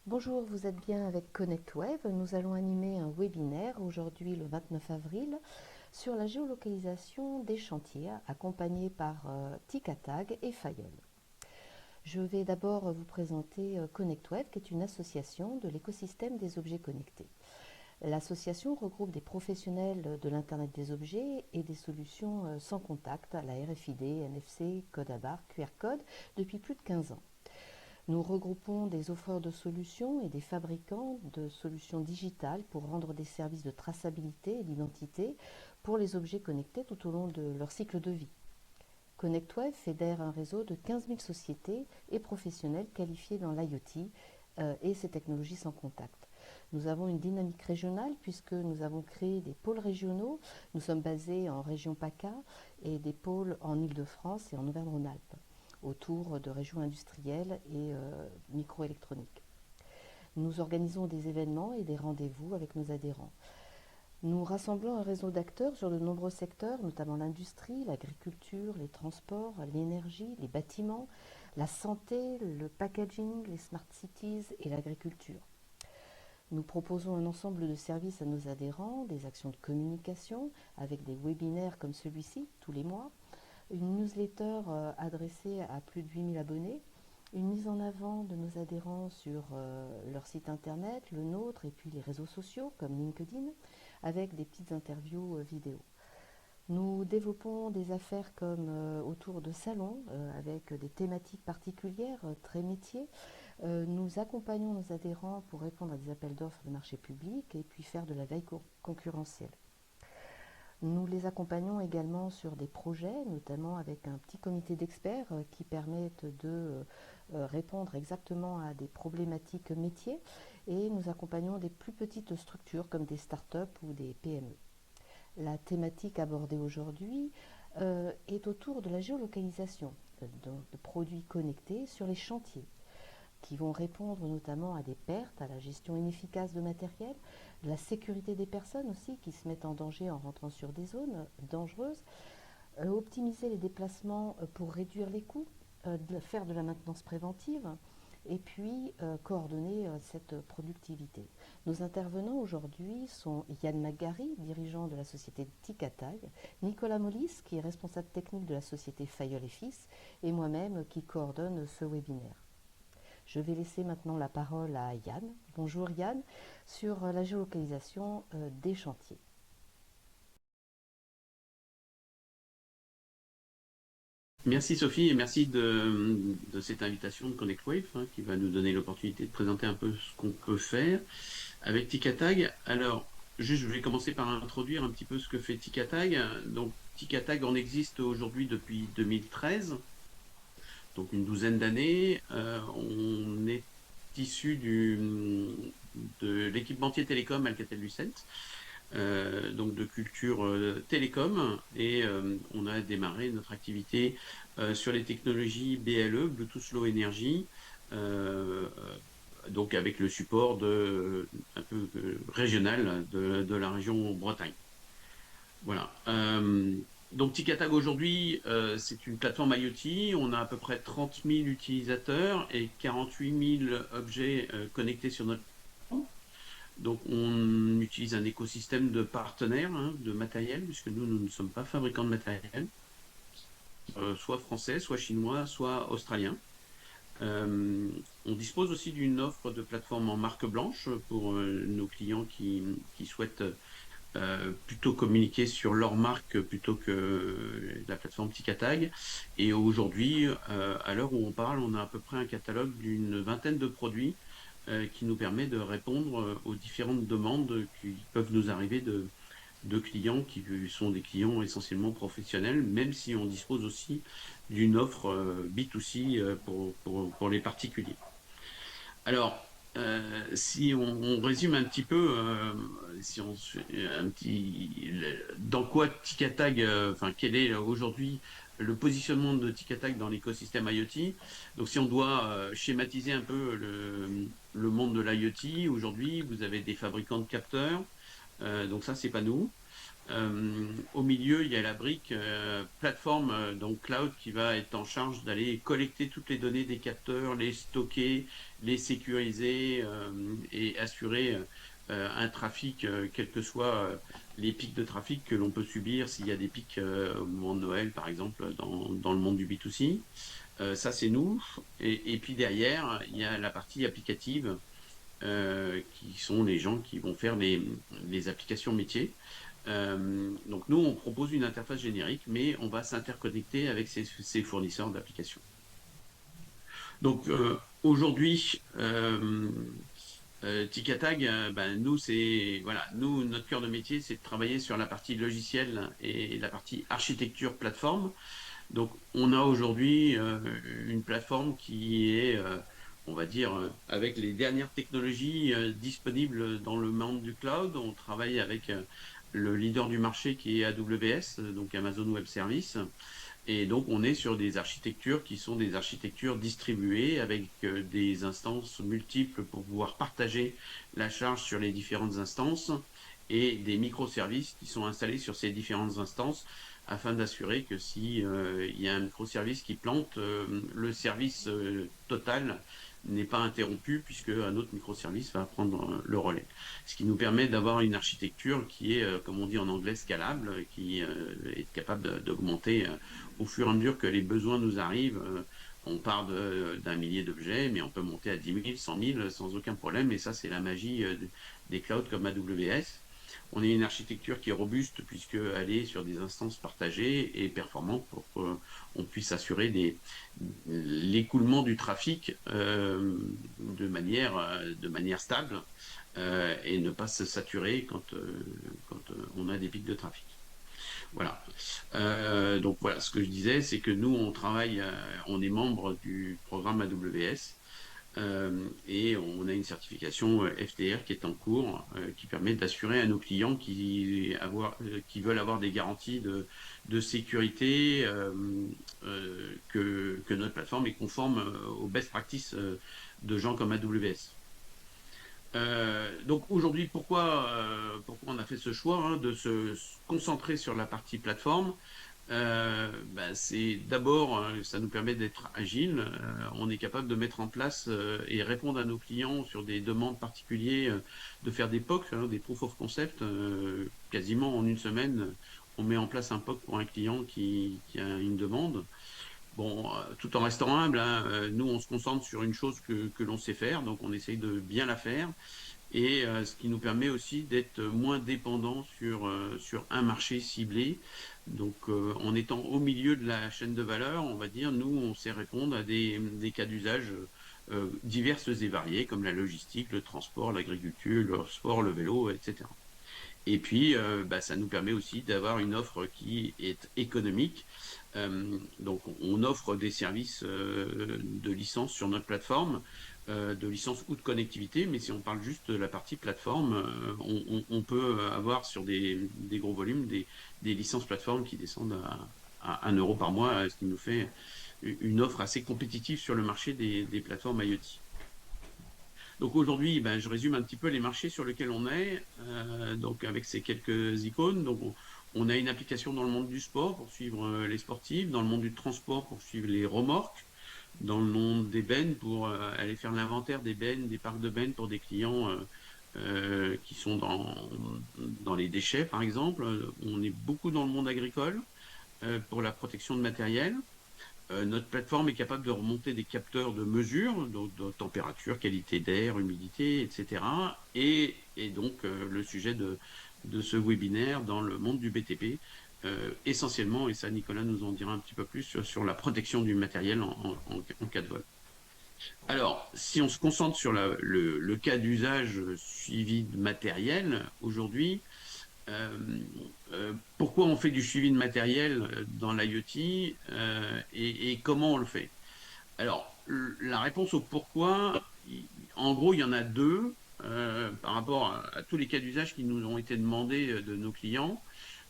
Bonjour, vous êtes bien avec ConnectWave. Nous allons animer un webinaire aujourd'hui le 29 avril sur la géolocalisation des chantiers accompagné par Ticatag et Fayol. Je vais d'abord vous présenter ConnectWave qui est une association de l'écosystème des objets connectés. L'association regroupe des professionnels de l'Internet des objets et des solutions sans contact à la RFID, NFC, code à barre, QR code depuis plus de 15 ans. Nous regroupons des offreurs de solutions et des fabricants de solutions digitales pour rendre des services de traçabilité et d'identité pour les objets connectés tout au long de leur cycle de vie. ConnectWave fédère un réseau de 15 000 sociétés et professionnels qualifiés dans l'IoT et ses technologies sans contact. Nous avons une dynamique régionale puisque nous avons créé des pôles régionaux. Nous sommes basés en région PACA et des pôles en Île-de-France et en Auvergne-Rhône-Alpes autour de régions industrielles et microélectroniques. Nous organisons des événements et des rendez-vous avec nos adhérents. Nous rassemblons un réseau d'acteurs sur de nombreux secteurs, notamment l'industrie, l'agriculture, les transports, l'énergie, les bâtiments, la santé, le packaging, les smart cities et l'agriculture. Nous proposons un ensemble de services à nos adhérents, des actions de communication avec des webinaires comme celui-ci tous les mois, une newsletter adressée à plus de 8 000 abonnés, une mise en avant de nos adhérents sur leur site internet, le nôtre, et puis les réseaux sociaux comme LinkedIn, avec des petites interviews vidéo. Nous développons des affaires comme autour de salons, avec des thématiques particulières, très métiers. Nous accompagnons nos adhérents pour répondre à des appels d'offres de marché public et puis faire de la veille concurrentielle. Nous les accompagnons également sur des projets, notamment avec un petit comité d'experts qui permettent de répondre exactement à des problématiques métiers, et nous accompagnons des plus petites structures comme des startups ou des PME. La thématique abordée aujourd'hui est autour de la géolocalisation de produits connectés sur les chantiers, qui vont répondre notamment à des pertes, à la gestion inefficace de matériel, la sécurité des personnes aussi qui se mettent en danger en rentrant sur des zones dangereuses, optimiser les déplacements pour réduire les coûts, faire de la maintenance préventive et puis coordonner cette productivité. Nos intervenants aujourd'hui sont Yann McGarry, dirigeant de la société Ticatag, Nicolas Mollis, qui est responsable technique de la société Fayol et Fils, et moi-même qui coordonne ce webinaire. Je vais laisser maintenant la parole à Yann. Bonjour Yann, sur la géolocalisation des chantiers. Merci Sophie et merci de cette invitation de ConnectWave qui va nous donner l'opportunité de présenter un peu ce qu'on peut faire avec Ticatag. Alors, juste, je vais commencer par introduire un petit peu ce que fait Ticatag. Donc, Ticatag en existe aujourd'hui depuis 2013, donc une douzaine d'années. On est issu de l'équipementier télécom Alcatel-Lucent, donc de culture télécom, et on a démarré notre activité sur les technologies BLE, Bluetooth Low Energy, donc avec le support un peu régional de la région Bretagne. Voilà. Donc Ticatag aujourd'hui, c'est une plateforme IoT. On a à peu près 30 000 utilisateurs et 48 000 objets connectés sur notre plateforme. Donc, on utilise un écosystème de partenaires, de matériel, puisque nous ne sommes pas fabricants de matériel, soit français, soit chinois, soit australien. On dispose aussi d'une offre de plateforme en marque blanche pour nos clients qui souhaitent plutôt communiquer sur leur marque plutôt que la plateforme Ticatag. Et aujourd'hui, à l'heure où on parle, on a à peu près un catalogue d'une vingtaine de produits qui nous permet de répondre aux différentes demandes qui peuvent nous arriver de clients qui sont des clients essentiellement professionnels, même si on dispose aussi d'une offre B2C pour les particuliers. Alors, si on résume un petit peu, si on un petit, dans quoi Ticatag, enfin quel est aujourd'hui le positionnement de Ticatag dans l'écosystème IoT. Donc, si on doit schématiser un peu le monde de l'IoT, aujourd'hui, vous avez des fabricants de capteurs. Donc ça, c'est pas nous. Au milieu, il y a la brique plateforme, donc cloud, qui va être en charge d'aller collecter toutes les données des capteurs, les stocker, les sécuriser et assurer un trafic, quels que soient les pics de trafic que l'on peut subir s'il y a des pics au moment de Noël, par exemple, dans le monde du B2C. Ça, c'est nous. Et puis derrière, il y a la partie applicative qui sont les gens qui vont faire les applications métiers. Donc nous, on propose une interface générique, mais on va s'interconnecter avec ces fournisseurs d'applications. Donc aujourd'hui, Ticatag, ben, nous, voilà, nous, notre cœur de métier, c'est de travailler sur la partie logicielle et la partie architecture plateforme. Donc, on a aujourd'hui une plateforme qui est, on va dire, avec les dernières technologies disponibles dans le monde du cloud. On travaille avec le leader du marché qui est AWS, donc Amazon Web Services. Et donc, on est sur des architectures qui sont des architectures distribuées avec des instances multiples pour pouvoir partager la charge sur les différentes instances et des microservices qui sont installés sur ces différentes instances afin d'assurer que si il y a un microservice qui plante, le service total n'est pas interrompu puisque un autre microservice va prendre le relais. Ce qui nous permet d'avoir une architecture qui est, comme on dit en anglais, scalable, qui est capable d'augmenter au fur et à mesure que les besoins nous arrivent. On part d'un millier d'objets, mais on peut monter à 10 000, 100 000 sans aucun problème. Et ça, c'est la magie des clouds comme AWS. On a une architecture qui est robuste puisqu'elle est sur des instances partagées et performantes pour qu'on puisse assurer l'écoulement du trafic de manière stable et ne pas se saturer quand on a des pics de trafic. Voilà. Donc voilà, ce que je disais, c'est que nous, on travaille, on est membre du programme AWS et on a une certification FTR qui est en cours, qui permet d'assurer à nos clients qui veulent avoir des garanties de sécurité que notre plateforme est conforme aux best practices de gens comme AWS. Donc aujourd'hui, pourquoi on a fait ce choix de se concentrer sur la partie plateforme? C'est d'abord, ça nous permet d'être agile. On est capable de mettre en place et répondre à nos clients sur des demandes particulières, de faire des POC, des proof of concept. Quasiment en une semaine, on met en place un POC pour un client qui a une demande. Bon, tout en restant humble, hein, nous on se concentre sur une chose que l'on sait faire, donc on essaye de bien la faire et ce qui nous permet aussi d'être moins dépendant sur un marché ciblé. Donc en étant au milieu de la chaîne de valeur, on va dire, nous, on sait répondre à des cas d'usage diverses et variés, comme la logistique, le transport, l'agriculture, le sport, le vélo, etc. Et puis, ça nous permet aussi d'avoir une offre qui est économique. Donc, on offre des services de licence sur notre plateforme, de licence ou de connectivité, mais si on parle juste de la partie plateforme, on peut avoir sur des gros volumes des licences plateforme qui descendent à 1 euro par mois, ce qui nous fait une offre assez compétitive sur le marché des plateformes IoT. Donc aujourd'hui, je résume un petit peu les marchés sur lesquels on est, donc avec ces quelques icônes. Donc on a une application dans le monde du sport pour suivre les sportifs, dans le monde du transport pour suivre les remorques, dans le monde des bennes pour aller faire l'inventaire des bennes, des parcs de bennes pour des clients qui sont dans les déchets, par exemple. On est beaucoup dans le monde agricole pour la protection de matériel. Notre plateforme est capable de remonter des capteurs de mesure, donc de température, qualité d'air, humidité, etc. Et donc le sujet de ce webinaire dans le monde du BTP, essentiellement, et ça Nicolas nous en dira un petit peu plus, sur la protection du matériel en cas de vol. Alors, si on se concentre sur le cas d'usage suivi de matériel, aujourd'hui, pourquoi on fait du suivi de matériel dans l'IoT et comment on le fait? Alors, la réponse au pourquoi, en gros, il y en a deux par rapport à tous les cas d'usage qui nous ont été demandés de nos clients.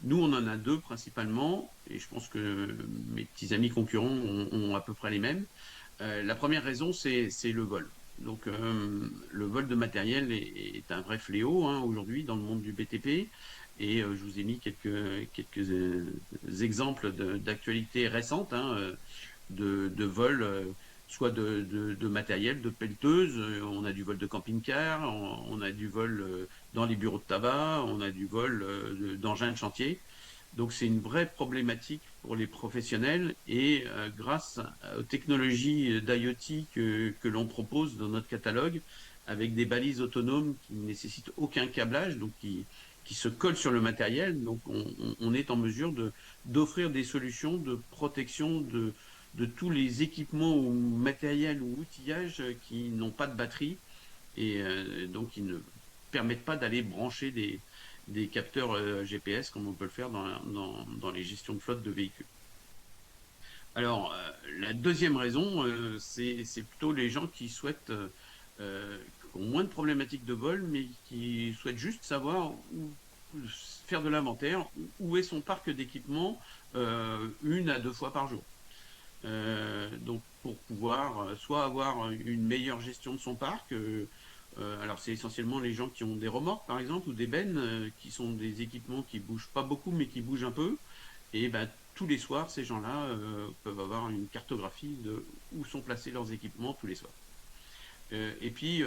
Nous, on en a deux principalement, et je pense que mes petits amis concurrents ont à peu près les mêmes. La première raison, c'est le vol. Donc, le vol de matériel est un vrai fléau hein, aujourd'hui dans le monde du BTP. Et je vous ai mis quelques exemples d'actualités récentes hein, de vol, soit de matériel, de pelleteuses. On a du vol de camping-car, on a du vol dans les bureaux de tabac, on a du vol d'engins de chantier. Donc c'est une vraie problématique pour les professionnels et grâce aux technologies d'IoT que l'on propose dans notre catalogue, avec des balises autonomes qui ne nécessitent aucun câblage, donc qui se collent sur le matériel, donc on est en mesure d'offrir des solutions de protection de tous les équipements ou matériels ou outillages qui n'ont pas de batterie et donc qui ne permettent pas d'aller brancher des capteurs GPS comme on peut le faire dans les gestions de flotte de véhicules. Alors, la deuxième raison, c'est plutôt les gens qui souhaitent, qui ont moins de problématiques de vol, mais qui souhaitent juste savoir où faire de l'inventaire, où est son parc d'équipement une à deux fois par jour. Donc pour pouvoir soit avoir une meilleure gestion de son parc, alors c'est essentiellement les gens qui ont des remorques par exemple ou des bennes qui sont des équipements qui bougent pas beaucoup mais qui bougent un peu. Et ben, tous les soirs, ces gens-là peuvent avoir une cartographie de où sont placés leurs équipements tous les soirs. Et puis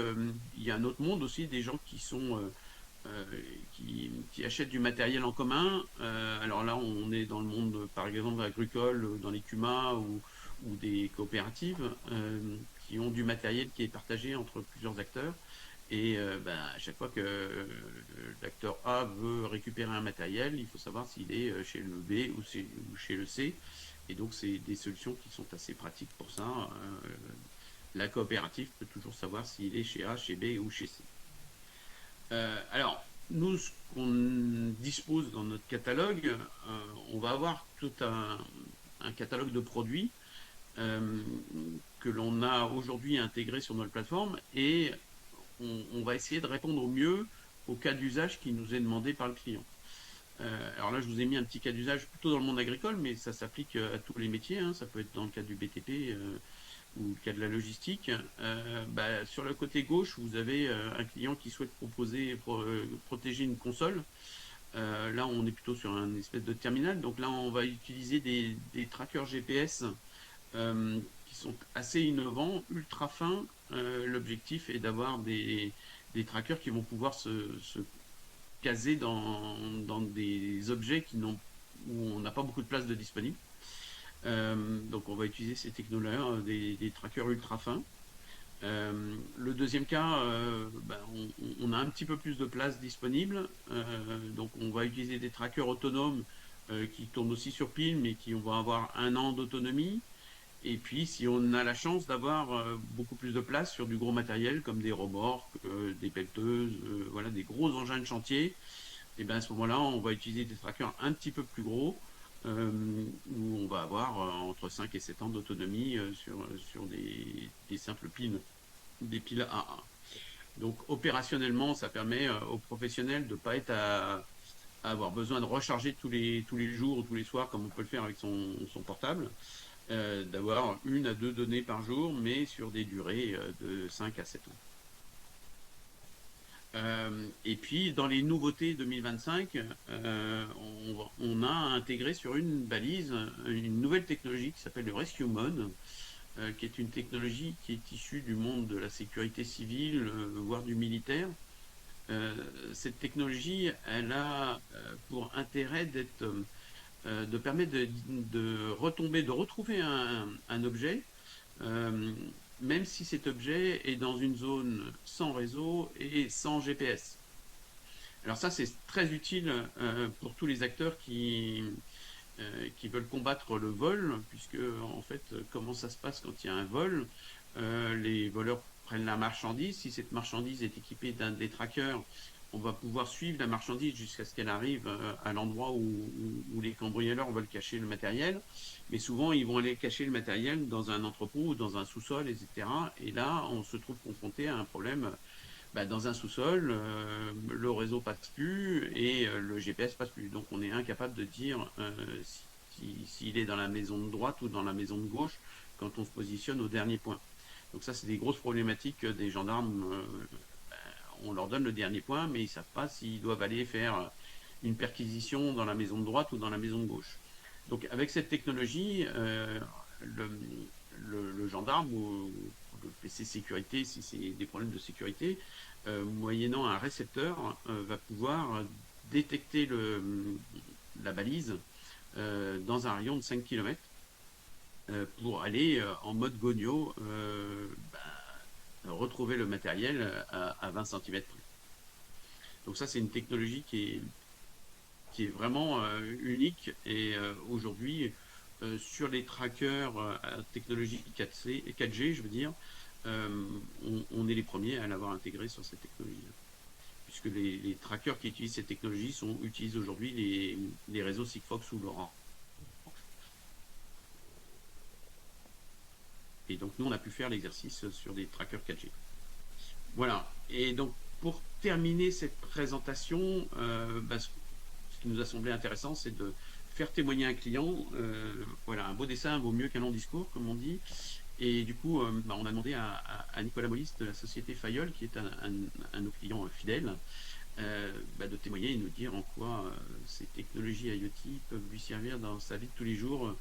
il y a un autre monde aussi des gens qui sont euh, qui achètent du matériel en commun. Alors là, on est dans le monde, par exemple, agricole, dans les CUMA ou des coopératives qui ont du matériel qui est partagé entre plusieurs acteurs. Et ben, à chaque fois que l'acteur A veut récupérer un matériel, il faut savoir s'il est chez le B ou chez le C. Et donc, c'est des solutions qui sont assez pratiques pour ça. La coopérative peut toujours savoir s'il est chez A, chez B ou chez C. Alors, nous, ce qu'on dispose dans notre catalogue, on va avoir tout un catalogue de produits euh, que l'on a aujourd'hui intégrés sur notre plateforme et on va essayer de répondre au mieux au cas d'usage qui nous est demandé par le client. Alors là, je vous ai mis un petit cas d'usage plutôt dans le monde agricole, mais ça s'applique à tous les métiers. Hein. Ça peut être dans le cas du BTP ou le cas de la logistique. Bah, sur le côté gauche, vous avez un client qui souhaite protéger une console. Là, on est plutôt sur un espèce de terminal. Donc là, on va utiliser des trackers GPS qui sont assez innovants, ultra fins. L'objectif est d'avoir des trackers qui vont pouvoir se caser dans des objets où on n'a pas beaucoup de place de disponible. Donc on va utiliser ces technologies, des trackers ultra fins. Le deuxième cas, ben, on a un petit peu plus de place disponible. Donc on va utiliser des trackers autonomes qui tournent aussi sur pile, mais qui vont avoir un an d'autonomie. Et puis si on a la chance d'avoir beaucoup plus de place sur du gros matériel comme des remorques, des pelleteuses, voilà, des gros engins de chantier, et bien à ce moment-là, on va utiliser des trackers un petit peu plus gros, où on va avoir entre 5 et 7 ans d'autonomie sur des simples piles, des piles AA. Donc opérationnellement, ça permet aux professionnels de ne pas être à avoir besoin de recharger tous les jours ou tous les soirs comme on peut le faire avec son portable, d'avoir une à deux données par jour, mais sur des durées de 5 à 7 ans. Et puis, dans les nouveautés 2025, on a intégré sur une balise une nouvelle technologie qui s'appelle le Rescue Mode, qui est une technologie qui est issue du monde de la sécurité civile, voire du militaire. Euh, cette technologie, elle a pour intérêt de permettre de retomber, de retrouver un objet euh, même si cet objet est dans une zone sans réseau et sans GPS. Alors ça, c'est très utile pour tous les acteurs qui veulent combattre le vol, puisque en fait, comment ça se passe quand il y a un vol? Les voleurs prennent la marchandise. Si cette marchandise est équipée d'un des trackers, on va pouvoir suivre la marchandise jusqu'à ce qu'elle arrive à l'endroit où les cambrioleurs veulent cacher le matériel. Mais souvent, ils vont aller cacher le matériel dans un entrepôt ou dans un sous-sol, etc. Et là, on se trouve confronté à un problème. Bah, dans un sous-sol, le réseau passe plus et le GPS passe plus. Donc, on est incapable de dire s'il est dans la maison de droite ou dans la maison de gauche quand on se positionne au dernier point. Donc ça, c'est des grosses problématiques des gendarmes. On leur donne le dernier point, mais ils ne savent pas s'ils doivent aller faire une perquisition dans la maison de droite ou dans la maison de gauche. Donc avec cette technologie, le, le gendarme ou le PC sécurité, si c'est des problèmes de sécurité, moyennant un récepteur, va pouvoir détecter la balise dans un rayon de 5 km pour aller en mode gonio retrouver le matériel à 20 cm près. Donc ça, c'est une technologie qui est vraiment unique et aujourd'hui, sur les trackers technologie 4G, je veux dire, on est les premiers à l'avoir intégré sur cette technologie. Puisque les trackers qui utilisent cette technologie utilisent aujourd'hui les réseaux Sigfox ou Laurent. Et donc, nous, on a pu faire l'exercice sur des trackers 4G. Voilà. Et donc, pour terminer cette présentation, ce qui nous a semblé intéressant, c'est de faire témoigner un client. Voilà, un beau dessin vaut mieux qu'un long discours, comme on dit. Et du coup, on a demandé à Nicolas Mollis de la société Fayol, qui est un de nos clients fidèles, de témoigner et nous dire en quoi ces technologies IoT peuvent lui servir dans sa vie de tous les jours.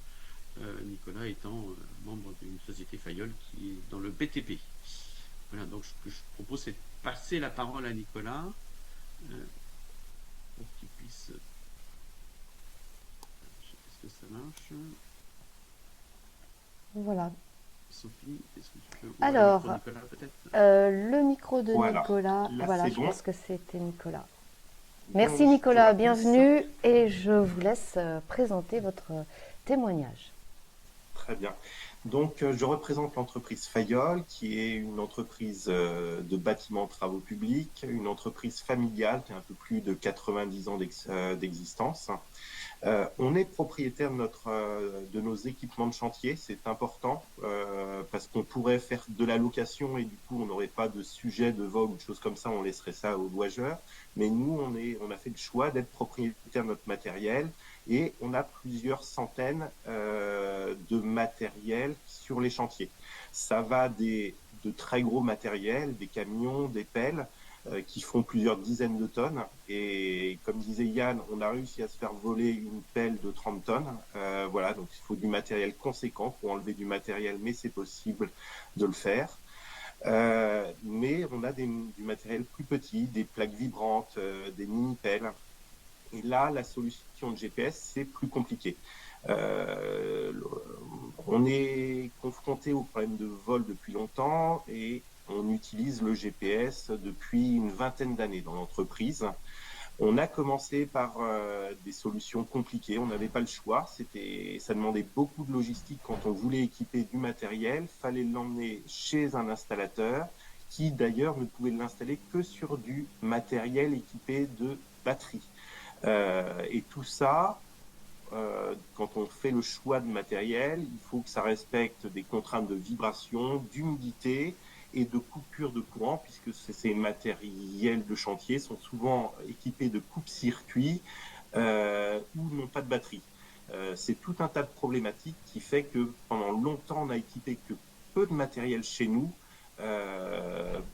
Nicolas étant membre d'une société Fayol qui est dans le BTP. Voilà, donc ce que je propose, c'est de passer la parole à Nicolas pour qu'il puisse. Est-ce que ça marche? Voilà. Sophie, est-ce que tu peux ouvrir Alors, le micro de Nicolas peut-être? le micro de Voilà, Nicolas, là voilà, c'est je bon. pense que c'était Nicolas. Merci Bonjour Nicolas, à tous. bienvenue et je vous laisse présenter votre témoignage. Très bien. Donc, je représente l'entreprise Fayol, qui est une entreprise de bâtiments travaux publics, une entreprise familiale qui a un peu plus de 90 ans d'existence. On est propriétaire de nos équipements de chantier, c'est important parce qu'on pourrait faire de la location et du coup on n'aurait pas de sujet de vol ou de choses comme ça, on laisserait ça aux louageurs. Mais nous, on a fait le choix d'être propriétaire de notre matériel et on a plusieurs centaines de matériel sur les chantiers. Ça va de très gros matériel, des camions, des pelles, qui font plusieurs dizaines de tonnes. Et comme disait Yann, on a réussi à se faire voler une pelle de 30 tonnes. Voilà, donc il faut du matériel conséquent pour enlever du matériel, mais c'est possible de le faire. Mais on a du matériel plus petit, des plaques vibrantes, des mini-pelles. Et là, la solution de GPS, c'est plus compliqué. On est confronté au problème de vol depuis longtemps et on utilise le GPS depuis une vingtaine d'années dans l'entreprise. On a commencé par des solutions compliquées, on n'avait pas le choix, ça demandait beaucoup de logistique quand on voulait équiper du matériel, fallait l'emmener chez un installateur qui d'ailleurs ne pouvait l'installer que sur du matériel équipé de batterie. Et tout ça, quand on fait le choix de matériel, il faut que ça respecte des contraintes de vibration, d'humidité et de coupure de courant, puisque ces matériels de chantier sont souvent équipés de coupe-circuits ou n'ont pas de batterie. C'est tout un tas de problématiques qui fait que pendant longtemps, on n'a équipé que peu de matériel chez nous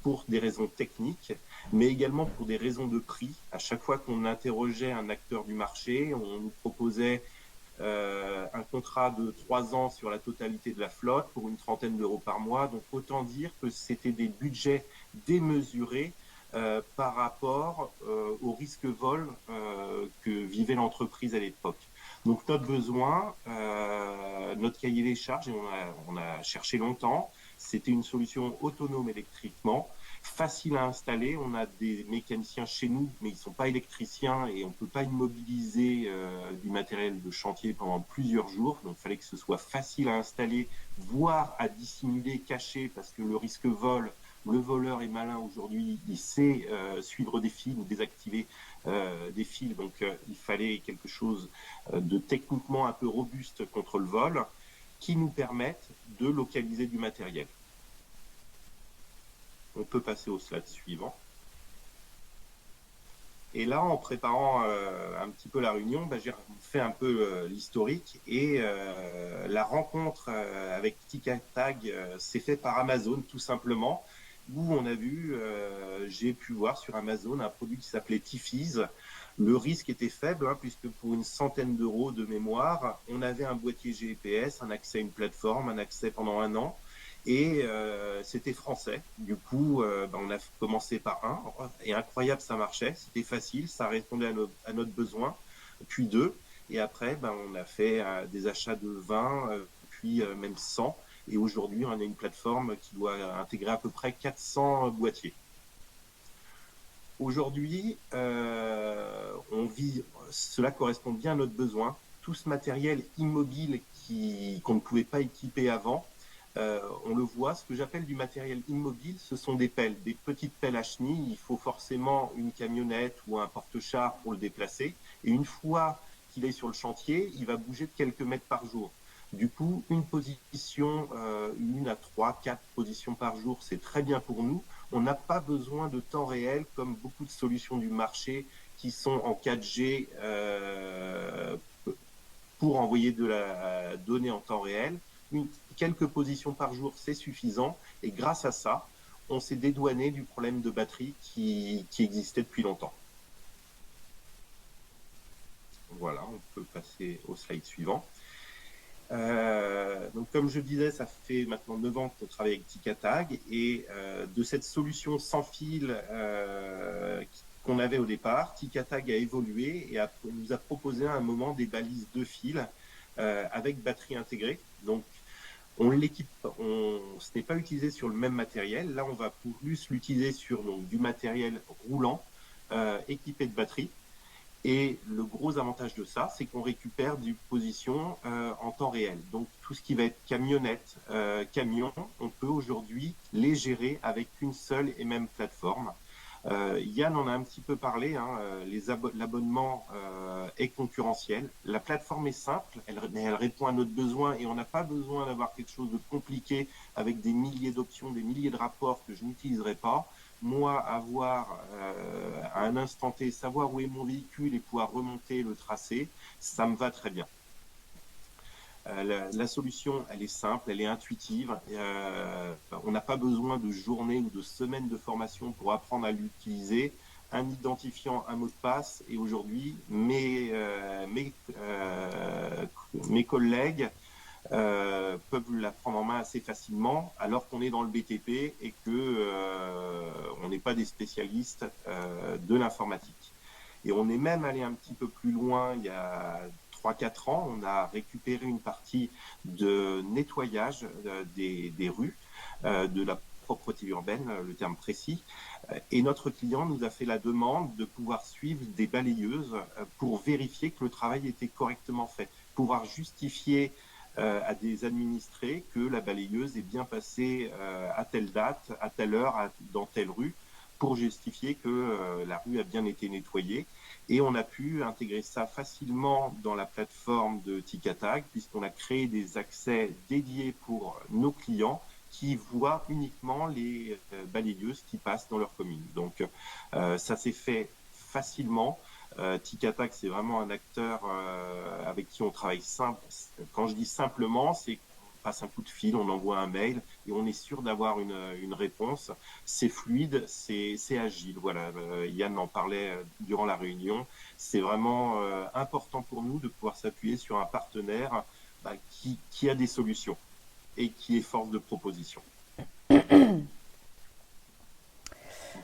pour des raisons techniques, mais également pour des raisons de prix. À chaque fois qu'on interrogeait un acteur du marché, on nous proposait un contrat de 3 ans sur la totalité de la flotte pour une trentaine d'euros par mois. Donc autant dire que c'était des budgets démesurés par rapport au risque vol que vivait l'entreprise à l'époque. Donc notre besoin, notre cahier des charges, et on a cherché longtemps, c'était une solution autonome électriquement, facile à installer. On a des mécaniciens chez nous, mais ils ne sont pas électriciens et on ne peut pas immobiliser du matériel de chantier pendant plusieurs jours. Donc il fallait que ce soit facile à installer, voire à dissimuler, cacher, parce que le risque vol, le voleur est malin aujourd'hui, il sait suivre des fils ou désactiver des fils. Donc il fallait quelque chose de techniquement un peu robuste contre le vol qui nous permette de localiser du matériel. On peut passer au slide suivant. Et là, en préparant un petit peu la réunion, j'ai fait un peu l'historique et la rencontre avec TicTag s'est faite par Amazon tout simplement, où on a vu, j'ai pu voir sur Amazon un produit qui s'appelait Tiffies. Le risque était faible, hein, puisque pour une centaine d'euros de mémoire, on avait un boîtier GPS, un accès à une plateforme, un accès pendant 1 an. Et c'était français. Du coup, on a commencé par un. Et incroyable, ça marchait. C'était facile, ça répondait à notre besoin. Puis deux. Et après, on a fait des achats de 20, puis même 100. Et aujourd'hui, on a une plateforme qui doit intégrer à peu près 400 boîtiers. Aujourd'hui, cela correspond bien à notre besoin. Tout ce matériel immobile qu'on ne pouvait pas équiper avant, on le voit. Ce que j'appelle du matériel immobile, ce sont des pelles, des petites pelles à chenilles. Il faut forcément une camionnette ou un porte-char pour le déplacer. Et une fois qu'il est sur le chantier, il va bouger de quelques mètres par jour. Du coup, une position, 1 à 3, 4 positions par jour, c'est très bien pour nous. On n'a pas besoin de temps réel comme beaucoup de solutions du marché qui sont en 4G pour envoyer de la donnée en temps réel. Quelques positions par jour, c'est suffisant. Et grâce à ça, on s'est dédouané du problème de batterie qui existait depuis longtemps. Voilà, on peut passer au slide suivant. Donc, comme je disais, ça fait maintenant 9 ans qu'on travaille avec TicTag et de cette solution sans fil qu'on avait au départ, TicTag a évolué et nous a proposé à un moment des balises de fil avec batterie intégrée. Donc, on l'équipe, ce n'est pas utilisé sur le même matériel. Là, on va plus l'utiliser sur du matériel roulant équipé de batterie. Et le gros avantage de ça, c'est qu'on récupère des positions en temps réel. Donc, tout ce qui va être camionnette, camion, on peut aujourd'hui les gérer avec une seule et même plateforme. Yann en a un petit peu parlé, hein, l'abonnement est concurrentiel. La plateforme est simple, mais elle répond à notre besoin et on n'a pas besoin d'avoir quelque chose de compliqué avec des milliers d'options, des milliers de rapports que je n'utiliserai pas. Moi, avoir à un instant T, savoir où est mon véhicule et pouvoir remonter le tracé, ça me va très bien. La solution, elle est simple, elle est intuitive. On n'a pas besoin de journées ou de semaines de formation pour apprendre à l'utiliser. Un identifiant, un mot de passe. Et aujourd'hui, mes collègues peuvent la prendre en main assez facilement, alors qu'on est dans le BTP et que on n'est pas des spécialistes de l'informatique. Et on est même allé un petit peu plus loin il y a 3-4 ans, on a récupéré une partie de nettoyage des rues, de la propreté urbaine, le terme précis. Et notre client nous a fait la demande de pouvoir suivre des balayeuses pour vérifier que le travail était correctement fait, pouvoir justifier à des administrés que la balayeuse est bien passée à telle date, à telle heure, dans telle rue, pour justifier que la rue a bien été nettoyée. Et on a pu intégrer ça facilement dans la plateforme de TicTag, puisqu'on a créé des accès dédiés pour nos clients qui voient uniquement les balayeuses qui passent dans leur commune. Donc ça s'est fait facilement. TicTag, c'est vraiment un acteur avec qui on travaille simple. Quand je dis simplement, c'est passe un coup de fil, on envoie un mail et on est sûr d'avoir une réponse. C'est fluide, c'est agile. Voilà, Yann en parlait durant la réunion. C'est vraiment important pour nous de pouvoir s'appuyer sur un partenaire qui a des solutions et qui est force de proposition.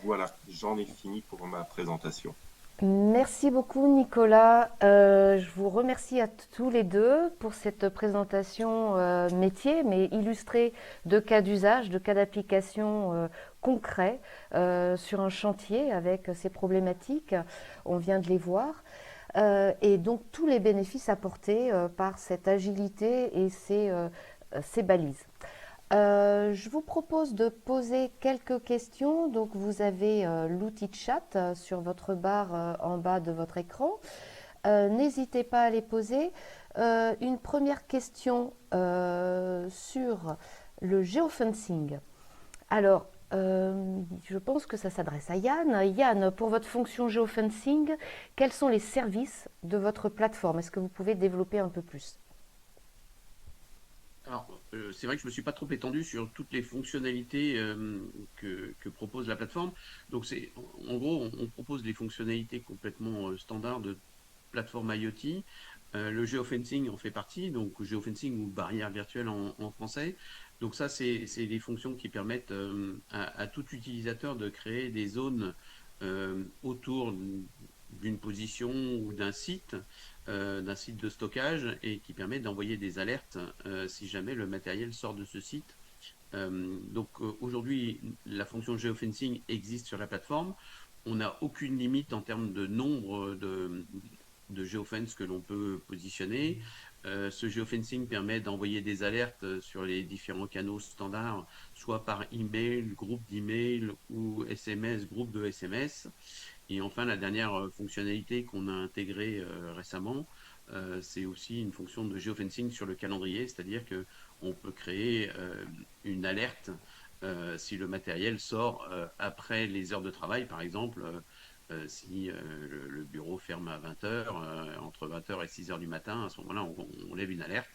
Voilà, j'en ai fini pour ma présentation. Merci beaucoup Nicolas. Je vous remercie à tous les deux pour cette présentation métier, mais illustrée de cas d'usage, de cas d'application concrets sur un chantier avec ces problématiques. On vient de les voir. Et donc tous les bénéfices apportés par cette agilité et ces balises. Je vous propose de poser quelques questions. Donc, vous avez l'outil de chat sur votre barre en bas de votre écran. N'hésitez pas à les poser. Une première question sur le géofencing. Alors, Je pense que ça s'adresse à Yann. Yann, pour votre fonction géofencing, quels sont les services de votre plateforme? Est-ce que vous pouvez développer un peu plus? Alors, c'est vrai que je me suis pas trop étendu sur toutes les fonctionnalités que propose la plateforme. Donc, en gros, on propose des fonctionnalités complètement standards de plateforme IoT. Le geofencing en fait partie, donc geofencing ou barrière virtuelle en français. Donc ça, c'est des fonctions qui permettent à tout utilisateur de créer des zones autour d'une position ou d'un site de stockage et qui permet d'envoyer des alertes si jamais le matériel sort de ce site. Aujourd'hui, la fonction geofencing existe sur la plateforme. On n'a aucune limite en termes de nombre de geofence que l'on peut positionner. Ce geofencing permet d'envoyer des alertes sur les différents canaux standards, soit par email, groupe d'email ou SMS, groupe de SMS. Et enfin, la dernière fonctionnalité qu'on a intégrée récemment, c'est aussi une fonction de geofencing sur le calendrier, c'est-à-dire qu'on peut créer une alerte si le matériel sort après les heures de travail, par exemple, si le bureau ferme à 20 heures, entre 20 heures et 6 heures du matin, à ce moment-là, on lève une alerte.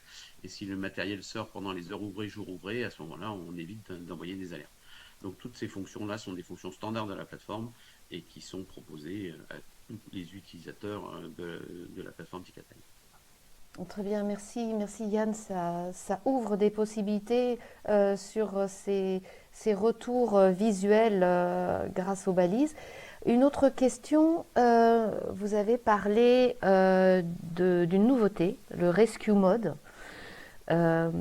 Et si le matériel sort pendant les heures ouvrées, jours ouvrés, à ce moment-là, on évite d'envoyer des alertes. Donc toutes ces fonctions-là sont des fonctions standards de la plateforme et qui sont proposées à tous les utilisateurs de la plateforme Ticatail. Très bien, merci, merci Yann. Ça ouvre des possibilités sur ces retours visuels grâce aux balises. Une autre question, vous avez parlé d'une nouveauté, le Rescue Mode. Euh,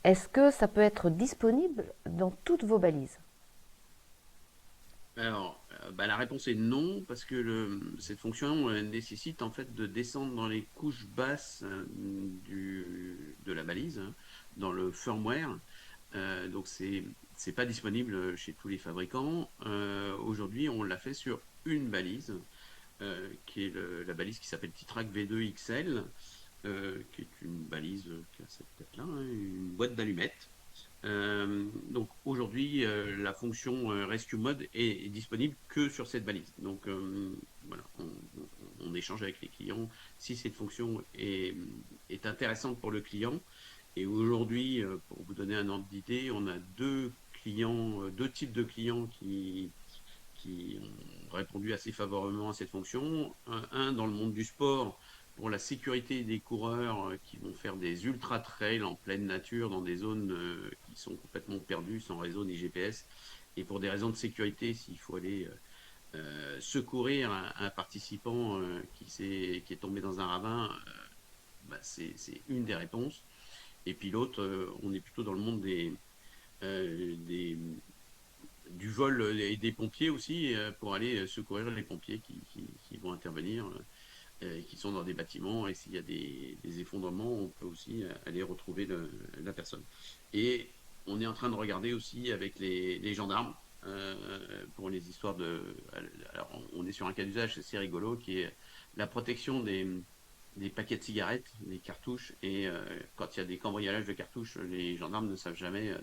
Est-ce que ça peut être disponible dans toutes vos balises? Alors, la réponse est non, parce que cette fonction nécessite en fait de descendre dans les couches basses de la balise, hein, dans le firmware. Donc, c'est pas disponible chez tous les fabricants. Aujourd'hui, on l'a fait sur une balise, qui est la balise qui s'appelle Titrac V2 XL, qui est une balise qui a cette tête-là, hein, une boîte d'allumettes. Donc aujourd'hui, la fonction Rescue Mode est disponible que sur cette balise. Donc voilà, on échange avec les clients si cette fonction est intéressante pour le client. Et aujourd'hui, pour vous donner un ordre d'idée, on a deux types de clients qui ont répondu assez favorablement à cette fonction. Un dans le monde du sport pour la sécurité des coureurs qui vont faire des ultra trails en pleine nature dans des zones qui sont complètement perdues, sans réseau ni GPS. Et pour des raisons de sécurité, s'il faut aller secourir un participant qui est tombé dans un ravin, c'est une des réponses. Et puis l'autre, on est plutôt dans le monde des du vol et des pompiers aussi pour aller secourir les pompiers qui vont intervenir, qui sont dans des bâtiments. Et s'il y a des effondrements, on peut aussi aller retrouver la personne. Et on est en train de regarder aussi avec les gendarmes pour les histoires de. Alors, on est sur un cas d'usage assez rigolo qui est la protection des paquets de cigarettes, des cartouches. Et quand il y a des cambriolages de cartouches, les gendarmes ne savent jamais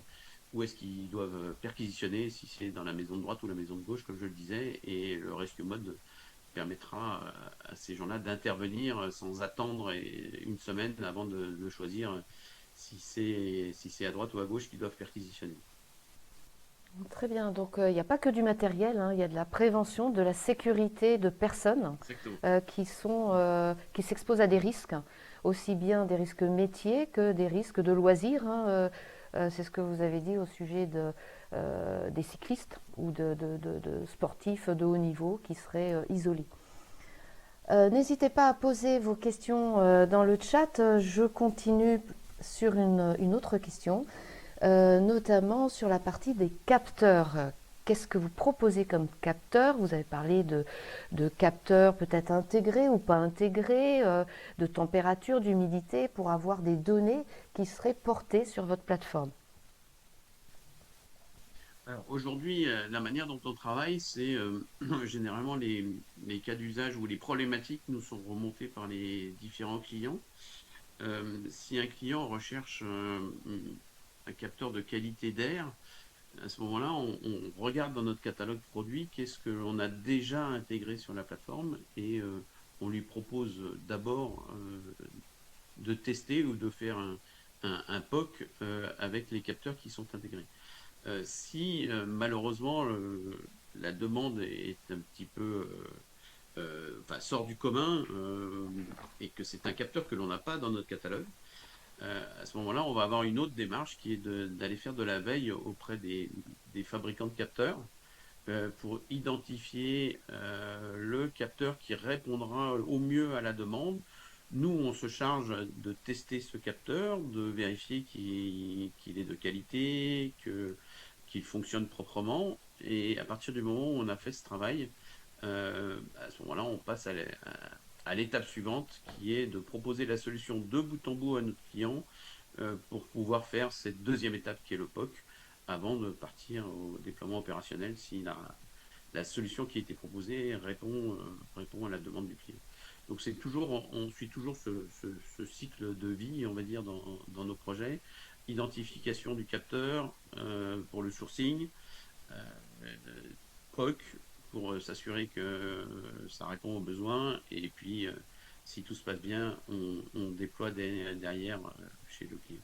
où est-ce qu'ils doivent perquisitionner, si c'est dans la maison de droite ou la maison de gauche, comme je le disais. Et le Rescue Mode permettra à ces gens-là d'intervenir sans attendre une semaine avant de choisir si c'est à droite ou à gauche qu'ils doivent perquisitionner. Très bien, donc il n'y a pas que du matériel, hein, il y a de la prévention, de la sécurité de personnes Exactement. qui s'exposent à des risques, aussi bien des risques métiers que des risques de loisirs, hein, c'est ce que vous avez dit au sujet des cyclistes ou de sportifs de haut niveau qui seraient isolés. N'hésitez pas à poser vos questions dans le chat. Je continue sur une autre question, notamment sur la partie des capteurs. Qu'est-ce que vous proposez comme capteur? Vous avez parlé de capteurs peut-être intégrés ou pas intégrés, de température, d'humidité, pour avoir des données qui seraient portées sur votre plateforme. Alors aujourd'hui, la manière dont on travaille, c'est généralement les cas d'usage ou les problématiques nous sont remontées par les différents clients. Si un client recherche un capteur de qualité d'air, à ce moment-là, on regarde dans notre catalogue produit qu'est-ce que l'on a déjà intégré sur la plateforme et on lui propose d'abord de tester ou de faire un POC avec les capteurs qui sont intégrés. Si malheureusement la demande est un petit peu enfin, sort du commun et que c'est un capteur que l'on n'a pas dans notre catalogue, à ce moment-là, on va avoir une autre démarche qui est d'aller faire de la veille auprès des fabricants de capteurs pour identifier le capteur qui répondra au mieux à la demande. Nous, on se charge de tester ce capteur, de vérifier qu'il est de qualité, qu'il fonctionne proprement. Et à partir du moment où on a fait ce travail, à ce moment-là, on passe à l'étape suivante qui est de proposer la solution de bout en bout à notre client pour pouvoir faire cette deuxième étape qui est le POC avant de partir au déploiement opérationnel si la solution qui a été proposée répond à la demande du client. Donc c'est toujours, on suit toujours ce cycle de vie, on va dire, dans nos projets. Identification du capteur pour le sourcing, POC pour s'assurer que ça répond aux besoins, et puis si tout se passe bien, on déploie derrière chez le client.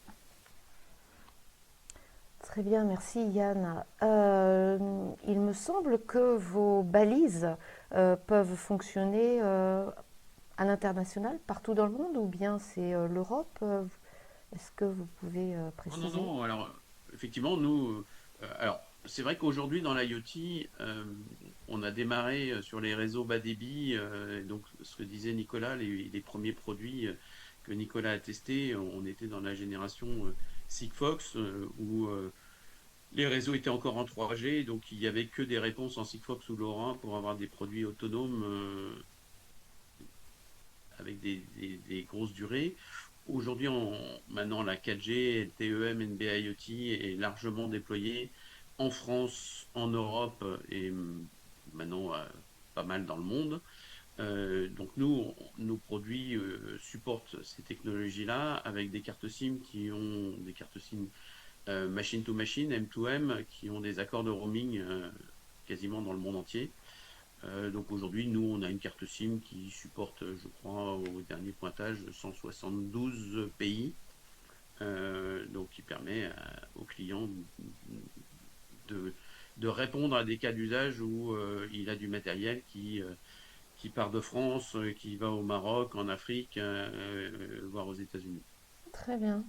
Très bien, merci Yann. Il me semble que vos balises peuvent fonctionner à l'international, partout dans le monde, ou bien c'est l'Europe. Est-ce que vous pouvez Oh non, préciser? non, alors effectivement, nous, alors c'est vrai qu'aujourd'hui dans l'IoT, on a démarré sur les réseaux bas débit, donc ce que disait Nicolas, les premiers produits que Nicolas a testés, on était dans la génération Sigfox, où les réseaux étaient encore en 3G, donc il n'y avait que des réponses en Sigfox ou LoRa pour avoir des produits autonomes avec des grosses durées. Aujourd'hui, maintenant, la 4G, TEM, NB-IoT est largement déployée en France, en Europe et maintenant pas mal dans le monde. Donc nous, nos produits supportent ces technologies-là avec des cartes SIM qui ont des cartes SIM machine to machine, M2M, qui ont des accords de roaming quasiment dans le monde entier. Donc aujourd'hui, nous, on a une carte SIM qui supporte, je crois, au dernier pointage, 172 pays, donc qui permet aux clients de, de répondre à des cas d'usage où il a du matériel qui part de France, qui va au Maroc, en Afrique, voire aux États-Unis. Très bien.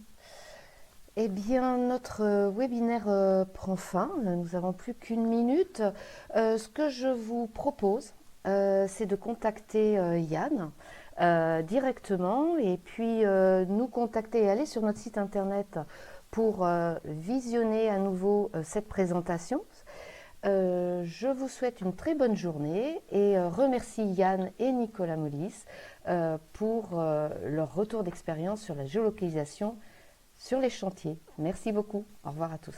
Eh bien, notre webinaire prend fin. Nous avons plus qu'une minute. Ce que je vous propose, c'est de contacter Yann directement et puis nous contacter et aller sur notre site internet pour visionner à nouveau cette présentation. Je vous souhaite une très bonne journée et remercie Yann et Nicolas Mollis pour leur retour d'expérience sur la géolocalisation sur les chantiers. Merci beaucoup. Au revoir à tous.